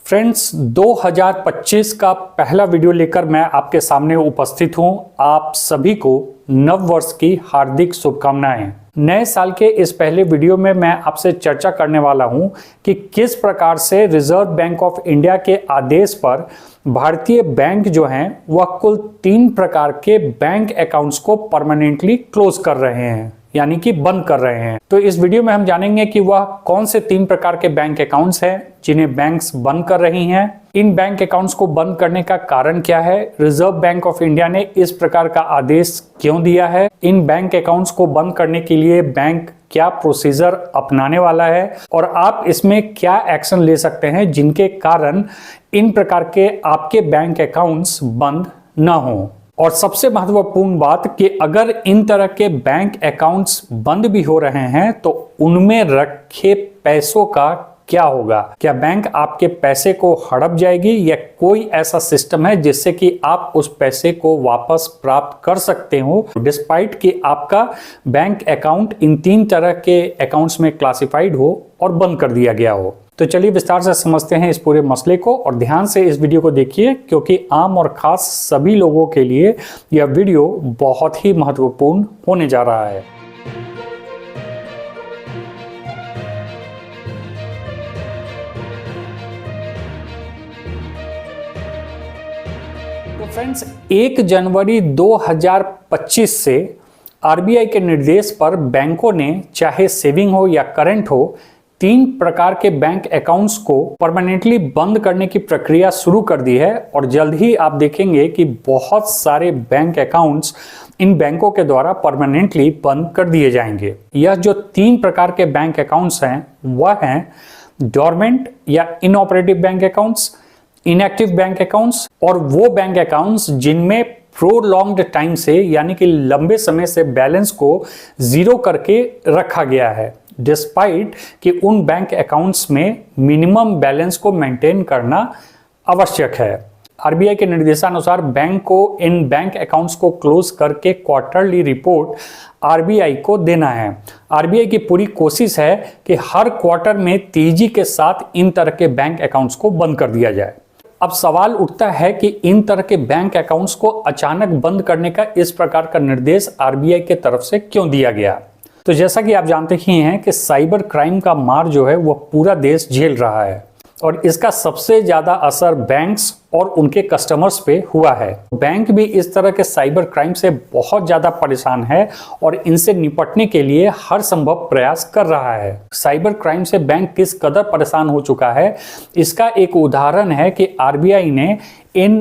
Friends 2025 का पहला video लेकर मैं आपके सामने उपस्थित हूं। आप सभी को नव वर्ष की हार्दिक शुभकामनाएं। नए साल के इस पहले वीडियो में मैं आपसे चर्चा करने वाला हूं कि किस प्रकार से रिजर्व बैंक ऑफ इंडिया के आदेश पर भारतीय बैंक जो हैं वह कुल 3 प्रकार के बैंक अकाउंट्स को परमानेंटली क्लोज कर रहे हैं, यानी कि बंद कर रहे हैं। तो इस वीडियो में हम जानेंगे कि वह कौन से 3 प्रकार के बैंक अकाउंट्स हैं जिन्हें बैंक्स बंद कर रही हैं। इन बैंक अकाउंट्स को बंद करने का कारण क्या है, रिजर्व बैंक ऑफ इंडिया ने इस प्रकार का आदेश क्यों दिया है, इन बैंक अकाउंट्स को बंद करने के लिए बैंक क्या प्रोसीजर अपनाने वाला है और आप इसमें क्या एक्शन ले सकते हैं जिनके कारण इन प्रकार के आपके बैंक अकाउंट्स बंद न हो। और सबसे महत्वपूर्ण बात कि अगर इन तरह के बैंक अकाउंट्स बंद भी हो रहे हैं तो उनमें रखे पैसों का क्या होगा, क्या बैंक आपके पैसे को हड़प जाएगी या कोई ऐसा सिस्टम है जिससे कि आप उस पैसे को वापस प्राप्त कर सकते हो डिस्पाइट कि आपका बैंक अकाउंट इन 3 तरह के अकाउंट्स में क्लासिफाइड हो और बंद कर दिया गया हो। तो चलिए विस्तार से समझते हैं इस पूरे मसले को और ध्यान से इस वीडियो को देखिए क्योंकि आम और खास सभी लोगों के लिए यह वीडियो बहुत ही महत्वपूर्ण होने जा रहा है। तो फ्रेंड्स 1 जनवरी 2025 से आरबीआई के निर्देश पर बैंकों ने चाहे सेविंग हो या करंट हो 3 प्रकार के बैंक अकाउंट्स को परमानेंटली बंद करने की प्रक्रिया शुरू कर दी है और जल्द ही आप देखेंगे कि बहुत सारे बैंक अकाउंट्स इन बैंकों के द्वारा परमानेंटली बंद कर दिए जाएंगे। यह जो 3 प्रकार के बैंक अकाउंट्स हैं वह हैं डोरमेंट या inoperative bank accounts, inactive bank accounts और वो बैंक अकाउंट्स जिनमें प्रोलॉन्ग्ड टाइम से यानी कि लंबे समय से बैलेंस को जीरो करके रखा गया है डिस्पाइट कि उन बैंक अकाउंट्स में मिनिमम बैलेंस को मेंटेन करना आवश्यक है। आरबीआई के निर्देशानुसार बैंक को इन बैंक अकाउंट्स को क्लोज करके क्वार्टरली रिपोर्ट आरबीआई को देना है। आरबीआई की पूरी कोशिश है कि हर क्वार्टर में तेजी के साथ इन तरह के बैंक अकाउंट्स को बंद कर दिया जाए। अब सवाल उठता है कि इन तरह के बैंक अकाउंट्स को अचानक बंद करने का इस प्रकार का निर्देश आरबीआई के तरफ से क्यों दिया गया। तो जैसा कि आप जानते ही हैं कि साइबर क्राइम का मार जो है वह पूरा देश झेल रहा है और इसका सबसे ज्यादा असर बैंक्स और उनके कस्टमर्स पे हुआ है। बैंक भी इस तरह के साइबर क्राइम से बहुत ज्यादा परेशान है और इनसे निपटने के लिए हर संभव प्रयास कर रहा है। साइबर क्राइम से बैंक किस कदर परेशान हो चुका है इसका एक उदाहरण है कि आरबीआई ने इन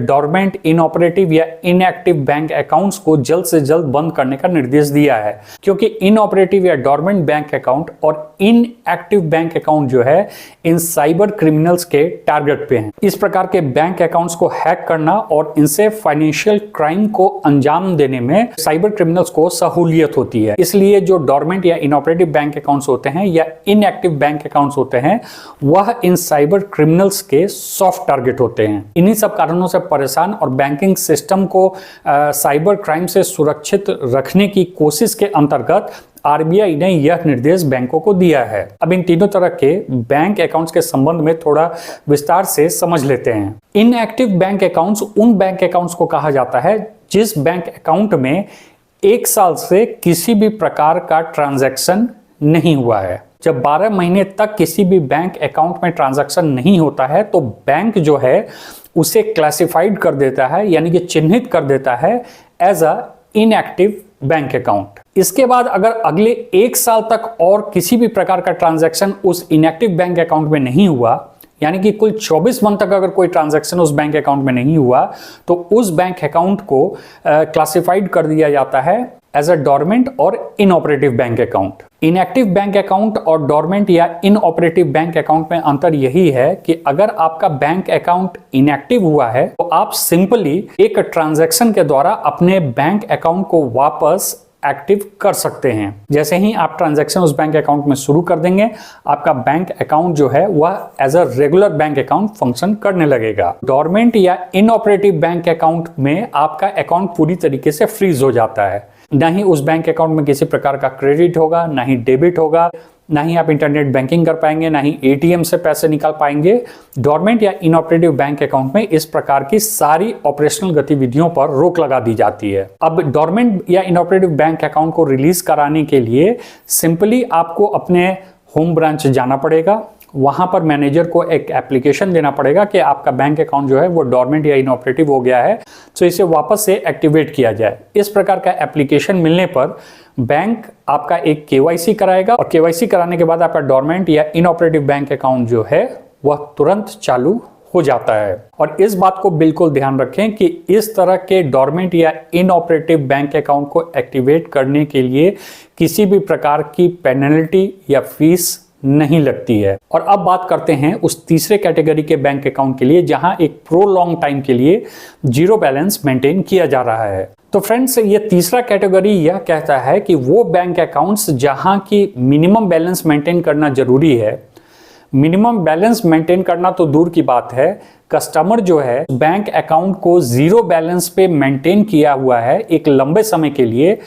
डोरमेंट, इनऑपरेटिव या इनएक्टिव बैंक अकाउंट्स को जल्द से जल्द बंद करने का निर्देश दिया है क्योंकि इनऑपरेटिव या डोरमेंट बैंक अकाउंट और इनएक्टिव बैंक अकाउंट जो है इन साइबर क्रिमिनल्स के टारगेट पे हैं। इस प्रकार के बैंक अकाउंट्स को हैक करना और इनसे फाइनेंशियल क्राइम को अंजाम देने में साइबर क्रिमिनल्स को सहूलियत होती है। इसलिए जो डोरमेंट या इनऑपरेटिव बैंक अकाउंट्स होते हैं या इनएक्टिव बैंक अकाउंट्स होते हैं वह इन साइबर क्रिमिनल्स के सॉफ्ट टारगेट होते हैं। इन्हीं सब कारणों से परेशान और बैंकिंग सिस्टम को साइबर क्राइम से सुरक्षित रखने की कोशिश के अंतर्गत आरबीआई ने यह निर्देश बैंकों को दिया है। अब इन तीनों तरह के बैंक अकाउंट्स के संबंध में थोड़ा विस्तार से समझ लेते हैं। इनएक्टिव बैंक अकाउंट्स उन बैंक अकाउंट्स को कहा जाता है जिस बैंक अकाउंट में 1 साल से किसी भी प्रकार का ट्रांजैक्शन नहीं हुआ है। जब 12 महीने तक किसी भी बैंक अकाउंट में ट्रांजैक्शन नहीं होता है तो बैंक जो है उसे क्लासिफाइड कर देता है यानी कि चिन्हित कर देता है as a inactive bank account. इसके बाद अगर अगले 1 साल तक और किसी भी प्रकार का ट्रांजैक्शन उस इनएक्टिव बैंक अकाउंट में नहीं हुआ यानी कि कुल 24 मंथ तक अगर कोई ट्रांजैक्शन उस बैंक अकाउंट में नहीं हुआ तो उस बैंक अकाउंट को क्लासिफाइड कर दिया जाता है एज अ डोरमेंट और inoperative bank account. Inactive bank account और डोरमेंट या इनऑपरेटिव बैंक अकाउंट में अंतर यही है कि अगर आपका बैंक अकाउंट इनएक्टिव हुआ है तो आप सिंपली एक ट्रांजैक्शन के द्वारा अपने बैंक अकाउंट को वापस एक्टिव कर सकते हैं। जैसे ही आप ट्रांजैक्शन उस बैंक अकाउंट में शुरू कर देंगे आपका बैंक अकाउंट जो है वह as a regular bank account function करने लगेगा। डोरमेंट या इनऑपरेटिव बैंक अकाउंट में आपका अकाउंट पूरी तरीके से फ्रीज हो जाता है। ना ही उस बैंक अकाउंट में किसी प्रकार का क्रेडिट होगा, ना ही डेबिट होगा, ना ही आप इंटरनेट बैंकिंग कर पाएंगे, ना ही एटीएम से पैसे निकाल पाएंगे। डोरमेंट या इनऑपरेटिव बैंक अकाउंट में इस प्रकार की सारी ऑपरेशनल गतिविधियों पर रोक लगा दी जाती है। अब डोरमेंट या इनऑपरेटिव बैंक अकाउंट को रिलीज कराने के लिए सिंपली आपको अपने होम ब्रांच जाना पड़ेगा। वहां पर मैनेजर को एक एप्लीकेशन देना पड़ेगा कि आपका बैंक अकाउंट जो है वो डोरमेंट या इनऑपरेटिव हो गया है, तो इसे वापस से एक्टिवेट किया जाए। इस प्रकार का एप्लीकेशन मिलने पर बैंक आपका एक केवाईसी कराएगा और केवाईसी कराने के बाद आपका डोरमेंट या इनऑपरेटिव बैंक अकाउंट जो है वह तुरंत चालू हो जाता है। और इस बात को बिल्कुल ध्यान रखें कि इस तरह के डोरमेंट या इनऑपरेटिव बैंक अकाउंट को एक्टिवेट करने के लिए किसी भी प्रकार की पेनल्टी या फीस नहीं लगती है। और अब बात करते हैं उस तीसरे कैटेगरी के बैंक अकाउंट के लिए जहां एक प्रोलॉन्ग टाइम के लिए जीरो बैलेंस मेंटेन किया जा रहा है। तो फ्रेंड्स, ये तीसरा कैटेगरी यह कहता है कि वो बैंक अकाउंट्स जहां की मिनिमम बैलेंस मेंटेन करना जरूरी है। मिनिमम बैलेंस मेंटेन करना तो दूर की बात है, कस्टमर जो है बैंक अकाउंट को जीरो बैलेंस पे मेंटेन किया हुआ है एक लंबे समय के लिए,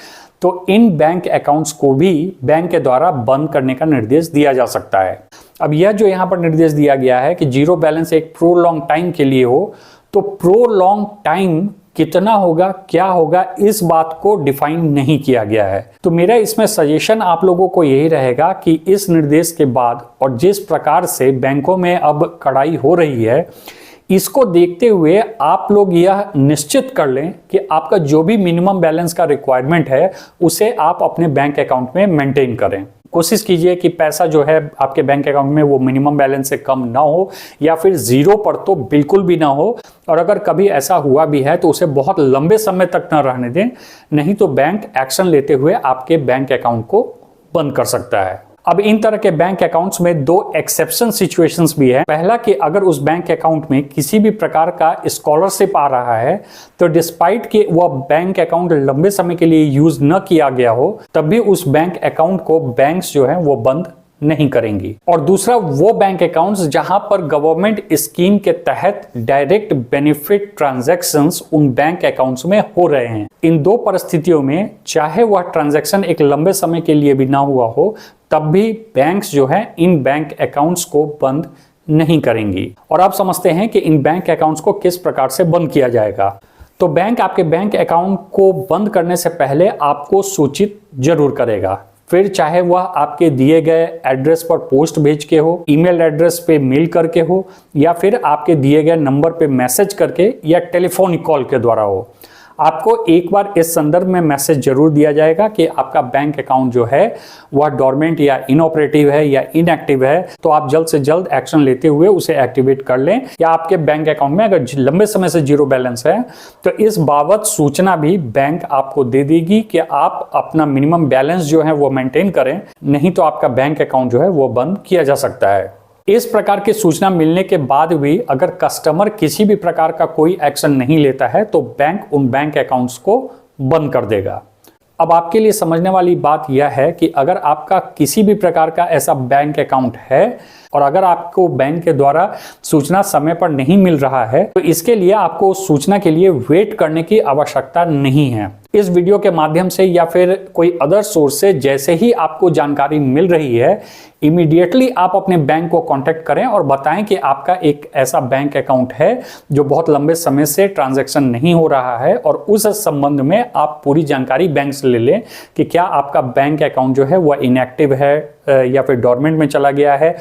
तो इन बैंक अकाउंट्स को भी बैंक के द्वारा बंद करने का निर्देश दिया जा सकता है। अब यह जो यहां पर निर्देश दिया गया है कि जीरो बैलेंस एक प्रोलॉन्ग टाइम के लिए हो, तो प्रोलॉन्ग टाइम कितना होगा, क्या होगा, इस बात को डिफाइन नहीं किया गया है। तो मेरा इसमें सजेशन आप लोगों को यही रहेगा कि इस निर्देश के बाद और जिस प्रकार से बैंकों में अब कड़ाई हो रही है, इसको देखते हुए आप लोग यह निश्चित कर लें कि आपका जो भी मिनिमम बैलेंस का रिक्वायरमेंट है उसे आप अपने बैंक अकाउंट में मेंटेन करें। कोशिश कीजिए कि पैसा जो है आपके बैंक अकाउंट में वो मिनिमम बैलेंस से कम ना हो, या फिर जीरो पर तो बिल्कुल भी ना हो। और अगर कभी ऐसा हुआ भी है तो उसे बहुत लंबे समय तक ना रहने दें, नहीं तो बैंक एक्शन लेते हुए आपके बैंक अकाउंट को बंद कर सकता है। अब इन तरह के बैंक अकाउंट्स में दो एक्सेप्शन सिचुएशंस भी है। पहला कि अगर उस बैंक अकाउंट में किसी भी प्रकार का स्कॉलरशिप आ रहा है, तो डिस्पाइट कि वह बैंक अकाउंट लंबे समय के लिए यूज न किया गया हो, तब भी उस बैंक अकाउंट को बैंक्स जो है वो बंद नहीं करेंगी। और दूसरा वो बैंक अकाउंट्स जहां पर गवर्नमेंट स्कीम के तहत डायरेक्ट बेनिफिट ट्रांजैक्शंस उन बैंक अकाउंट्स में हो रहे हैं। इन दो परिस्थितियों में चाहे वह ट्रांजैक्शन एक लंबे समय के लिए भी ना हुआ हो, तब भी बैंक्स जो है इन बैंक अकाउंट्स को बंद नहीं करेंगी। और आप समझते हैं कि इन बैंक अकाउंट्स को किस प्रकार से बंद किया जाएगा। तो बैंक आपके बैंक अकाउंट को बंद करने से पहले आपको सूचित जरूर करेगा। फिर चाहे वह आपके दिए गए एड्रेस पर पोस्ट भेज के हो, ईमेल एड्रेस पे मेल करके हो, या फिर आपके दिए गए नंबर पे मैसेज करके या टेलीफोनिक कॉल के द्वारा हो, आपको एक बार इस संदर्भ में मैसेज जरूर दिया जाएगा कि आपका बैंक अकाउंट जो है वह डोरमेंट या इनऑपरेटिव है या इनएक्टिव है। तो आप जल्द से जल्द एक्शन लेते हुए उसे एक्टिवेट कर लें। या आपके बैंक अकाउंट में अगर लंबे समय से जीरो बैलेंस है तो इस बाबत सूचना भी बैंक आपको दे देगी कि आप अपना मिनिमम बैलेंस जो है वो मेंटेन करें, नहीं तो आपका बैंक अकाउंट जो है वो बंद किया जा सकता है। इस प्रकार की सूचना मिलने के बाद भी अगर कस्टमर किसी भी प्रकार का कोई एक्शन नहीं लेता है तो बैंक उन बैंक अकाउंट्स को बंद कर देगा। अब आपके लिए समझने वाली बात यह है कि अगर आपका किसी भी प्रकार का ऐसा बैंक अकाउंट है और अगर आपको बैंक के द्वारा सूचना समय पर नहीं मिल रहा है, तो इसके लिए आपको सूचना के लिए वेट करने की आवश्यकता नहीं है। इस वीडियो के माध्यम से या फिर कोई अदर सोर्स से जैसे ही आपको जानकारी मिल रही है, इमीडिएटली आप अपने बैंक को कांटेक्ट करें और बताएं कि आपका एक ऐसा बैंक अकाउंट है जो बहुत लंबे समय से ट्रांजैक्शन नहीं हो रहा है, और उस संबंध में आप पूरी जानकारी बैंक से ले लें कि क्या आपका बैंक अकाउंट जो है वह इनएक्टिव है या फिर डोरमेंट में चला गया है।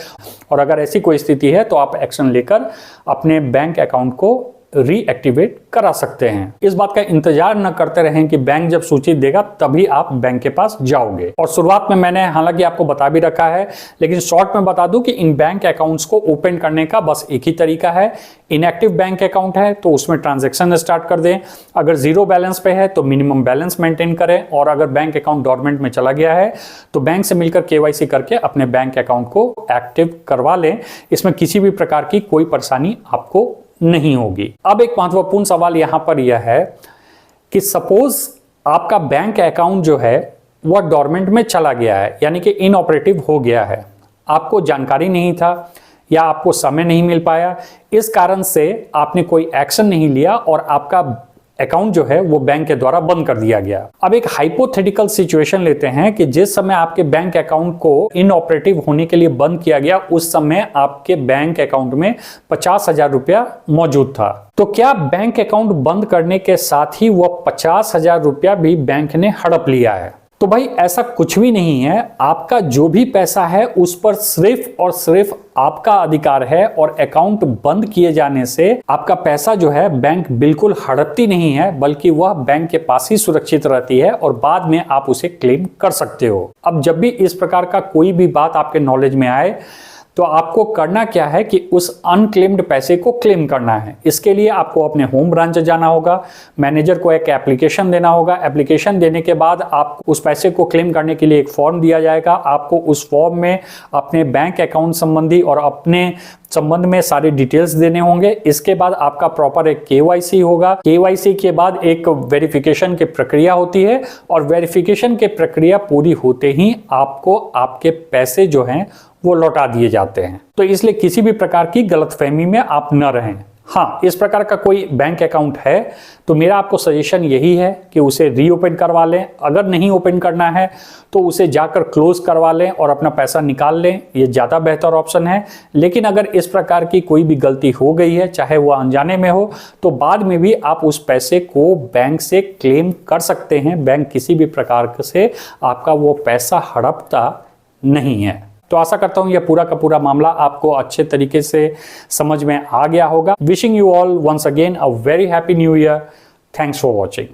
और अगर ऐसी कोई स्थिति है तो आप एक्शन लेकर अपने बैंक अकाउंट को रीएक्टिवेट करा सकते हैं। इस बात का इंतजार न करते रहें कि बैंक जब सूचित देगा तभी आप बैंक के पास जाओगे। और शुरुआत में मैंने हालांकि आपको बता भी रखा है, लेकिन शॉर्ट में बता दूं कि इन बैंक अकाउंट्स को ओपन करने का बस एक ही तरीका है। इनएक्टिव बैंक अकाउंट है तो उसमें ट्रांजैक्शन स्टार्ट कर दें, अगर जीरो बैलेंस पे है तो मिनिमम बैलेंस मेंटेन करें, और अगर बैंक अकाउंट डोरमेंट में चला गया है तो बैंक से मिलकर केवाईसी करके अपने बैंक अकाउंट को एक्टिव करवा लें। इसमें किसी भी प्रकार की कोई परेशानी आपको नहीं होगी। अब एक महत्वपूर्ण सवाल यहां पर यह है कि सपोज आपका बैंक अकाउंट जो है वह डोरमेंट में चला गया है, यानी कि इनऑपरेटिव हो गया है, आपको जानकारी नहीं था या आपको समय नहीं मिल पाया, इस कारण से आपने कोई एक्शन नहीं लिया और आपका अकाउंट जो है वो बैंक के द्वारा बंद कर दिया गया। अब एक हाइपोथेटिकल सिचुएशन लेते हैं कि जिस समय आपके बैंक अकाउंट को इनऑपरेटिव होने के लिए बंद किया गया उस समय आपके बैंक अकाउंट में 50,000 रुपया मौजूद था। तो क्या बैंक अकाउंट बंद करने के साथ ही वह 50,000 रुपया भी बैंक ने हड़प लिया है? तो भाई ऐसा कुछ भी नहीं है। आपका जो भी पैसा है उस पर सिर्फ और सिर्फ आपका अधिकार है और अकाउंट बंद किए जाने से आपका पैसा जो है बैंक बिल्कुल हड़पती नहीं है, बल्कि वह बैंक के पास ही सुरक्षित रहती है और बाद में आप उसे क्लेम कर सकते हो। अब जब भी इस प्रकार का कोई भी बात आपके नॉलेज में आए तो आपको करना क्या है कि उस अनक्लेम्ड पैसे को क्लेम करना है। इसके लिए आपको अपने होम ब्रांच जाना होगा, मैनेजर को एक एप्लीकेशन देना होगा। एप्लीकेशन देने के बाद आप उस पैसे को क्लेम करने के लिए एक फॉर्म दिया जाएगा। आपको उस फॉर्म में अपने बैंक अकाउंट संबंधी और अपने संबंध में सारे डिटेल्स देने होंगे। इसके बाद आपका प्रॉपर एक केवाईसी होगा। केवाईसी के बाद एक वेरिफिकेशन की प्रक्रिया होती है और वेरिफिकेशन की प्रक्रिया पूरी होते ही आपको आपके पैसे जो हैं वो लौटा दिए जाते हैं। तो इसलिए किसी भी प्रकार की गलतफहमी में आप न रहें। हाँ, इस प्रकार का कोई बैंक अकाउंट है तो मेरा आपको सजेशन यही है कि उसे रीओपन करवा लें। अगर नहीं ओपन करना है तो उसे जाकर क्लोज करवा लें और अपना पैसा निकाल लें, ये ज़्यादा बेहतर ऑप्शन है। लेकिन अगर इस प्रकार की कोई भी गलती हो गई है, चाहे वो अनजाने में हो, तो बाद में भी आप उस पैसे को बैंक से क्लेम कर सकते हैं। बैंक किसी भी प्रकार से आपका वो पैसा हड़पता नहीं है। तो आशा करता हूं यह पूरा का पूरा मामला आपको अच्छे तरीके से समझ में आ गया होगा। Wishing you all once again a very happy new year. Thanks for watching.